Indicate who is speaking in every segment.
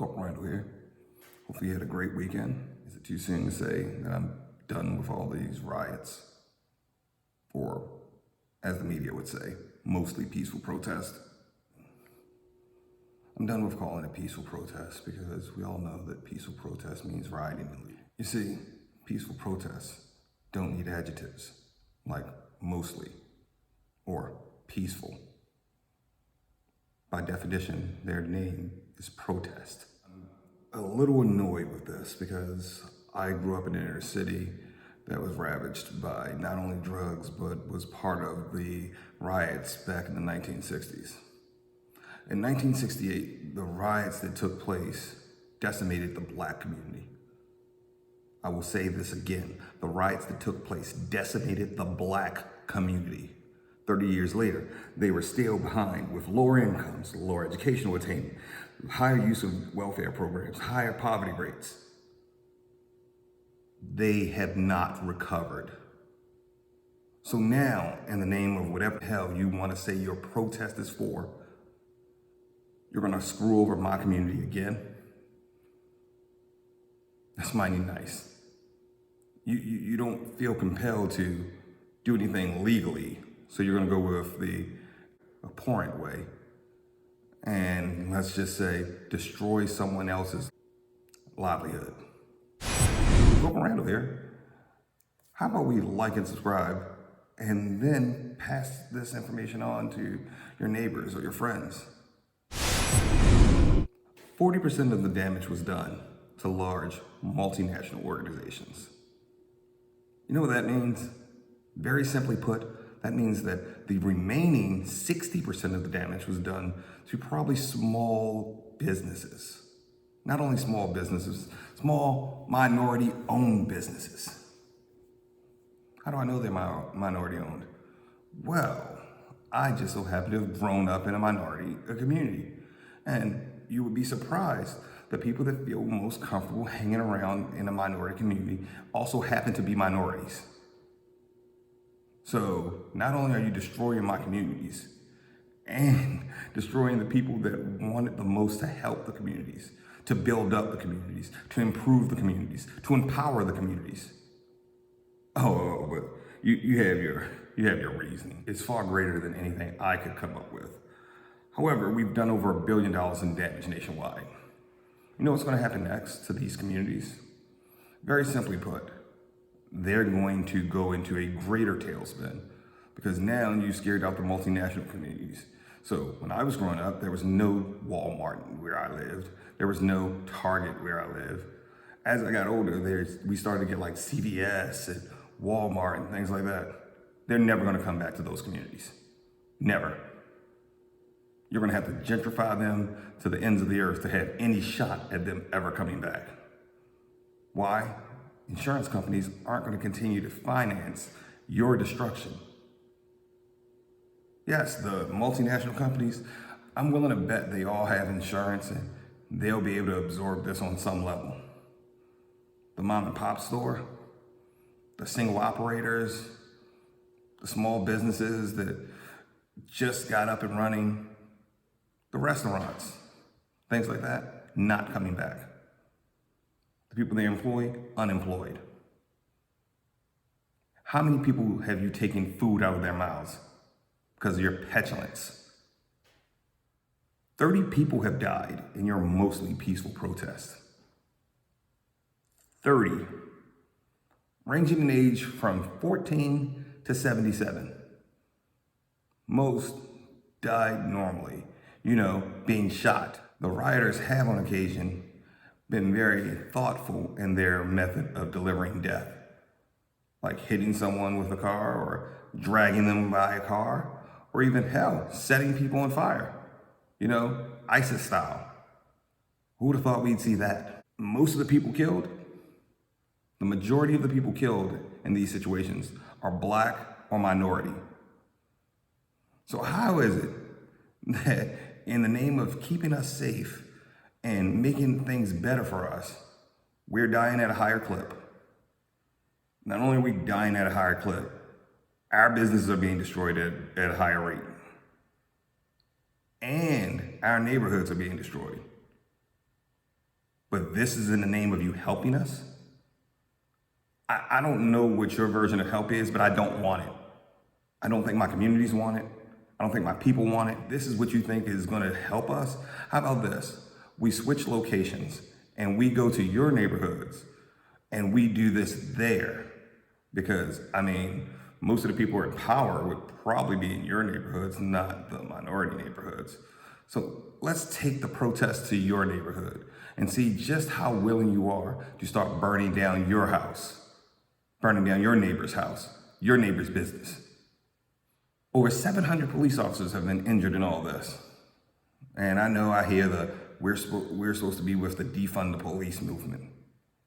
Speaker 1: Corporal Randall here. Hopefully you had a great weekend. Is it too soon to say that I'm done with all these riots? Or, as the media would say, mostly peaceful protest? I'm done with calling it peaceful protest because we all know that peaceful protest means rioting and looting. You see, peaceful protests don't need adjectives like mostly or peaceful. By definition, their name is protest. I'm a little annoyed with this because I grew up in an inner city that was ravaged by not only drugs, but was part of the riots back in the 1960s. In 1968, the riots that took place decimated the Black community. I will say this again, the riots that took place decimated the Black community. 30 years later, they were still behind with lower incomes, lower educational attainment, higher use of welfare programs, higher poverty rates. They have not recovered. So now, in the name of whatever the hell you want to say your protest is for, you're gonna screw over my community again? That's mighty nice. You don't feel compelled to do anything legally, so you're gonna go with the abhorrent way and let's just say destroy someone else's livelihood. Corporal Randall here. How about we like and subscribe and then pass this information on to your neighbors or your friends? 40% of the damage was done to large multinational organizations. You know what that means? Very simply put, that means that the remaining 60% of the damage was done to probably small businesses. Not only small businesses, small minority-owned businesses. How do I know they're minority-owned? Well, I just so happen to have grown up in a community. And you would be surprised that people that feel most comfortable hanging around in a minority community also happen to be minorities. So not only are you destroying my communities and destroying the people that wanted the most to help the communities, to build up the communities, to improve the communities, to empower the communities. Oh, but you have your reasoning. It's far greater than anything I could come up with. However, we've done over $1 billion in damage nationwide. You know what's going to happen next to these communities? Very simply put, they're going to go into a greater tailspin because now you scared out the multinational communities. So when I was growing up, there was no Walmart where I lived. There was no Target where I lived. As I got older, we started to get like CVS and Walmart and things like that. They're never going to come back to those communities. Never. You're gonna have to gentrify them to the ends of the earth to have any shot at them ever coming back. Why? Insurance companies aren't gonna continue to finance your destruction. Yes, the multinational companies, I'm willing to bet they all have insurance and they'll be able to absorb this on some level. The mom and pop store, the single operators, the small businesses that just got up and running, the restaurants, things like that, not coming back. The people they employ, unemployed. How many people have you taken food out of their mouths because of your petulance? 30 people have died in your mostly peaceful protest. 30, ranging in age from 14 to 77. Most died normally. Being shot. The rioters have on occasion been very thoughtful in their method of delivering death, like hitting someone with a car or dragging them by a car, or even hell, setting people on fire. ISIS style. Who would have thought we'd see that? Most of the people killed, the majority of the people killed in these situations are Black or minority. So how is it that in the name of keeping us safe and making things better for us, we're dying at a higher clip? Not only are we dying at a higher clip, our businesses are being destroyed at a higher rate. And our neighborhoods are being destroyed. but this is in the name of you helping us? I don't know what your version of help is, but I don't want it. I don't think my communities want it. I don't think my people want it. This is what you think is going to help us? How about this? We switch locations and we go to your neighborhoods and we do this there. Because, I mean, most of the people in power would probably be in your neighborhoods, not the minority neighborhoods. So let's take the protest to your neighborhood and see just how willing you are to start burning down your house, burning down your neighbor's house, your neighbor's business. Over 700 police officers have been injured in all this. And I know I hear the we're supposed to be with the defund the police movement,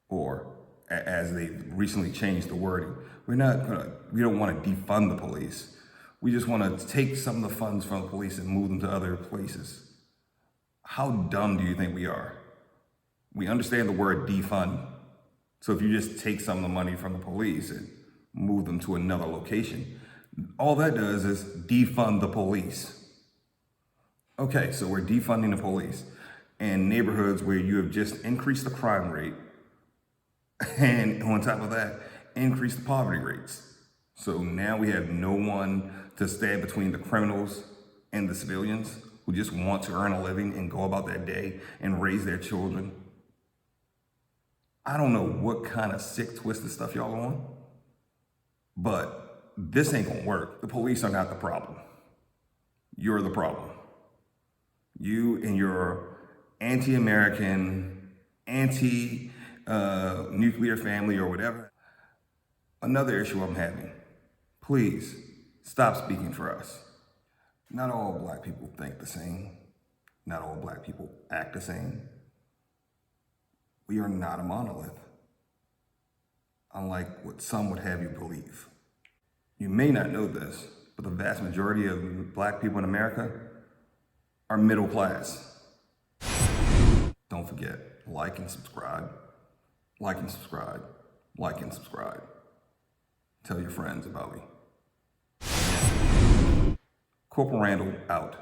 Speaker 1: or as they recently changed the wording. We don't want to defund the police. We just want to take some of the funds from the police and move them to other places. How dumb do you think we are? We understand the word defund. So if you just take some of the money from the police and move them to another location, all that does is defund the police. Okay, so we're defunding the police in neighborhoods where you have just increased the crime rate, and on top of that, increase the poverty rates. So now we have no one to stand between the criminals and the civilians who just want to earn a living and go about their day and raise their children. I don't know what kind of sick, twisted stuff y'all are on, but this ain't gonna work. The police are not the problem. You're the problem. You and your anti-American, anti-nuclear family or whatever. Another issue I'm having, please stop speaking for us. Not all Black people think the same. Not all Black people act the same. We are not a monolith, unlike what some would have you believe. You may not know this, but the vast majority of Black people in America are middle class. Don't forget, like and subscribe, like and subscribe, like and subscribe. Tell your friends about me. Corporal Randall out.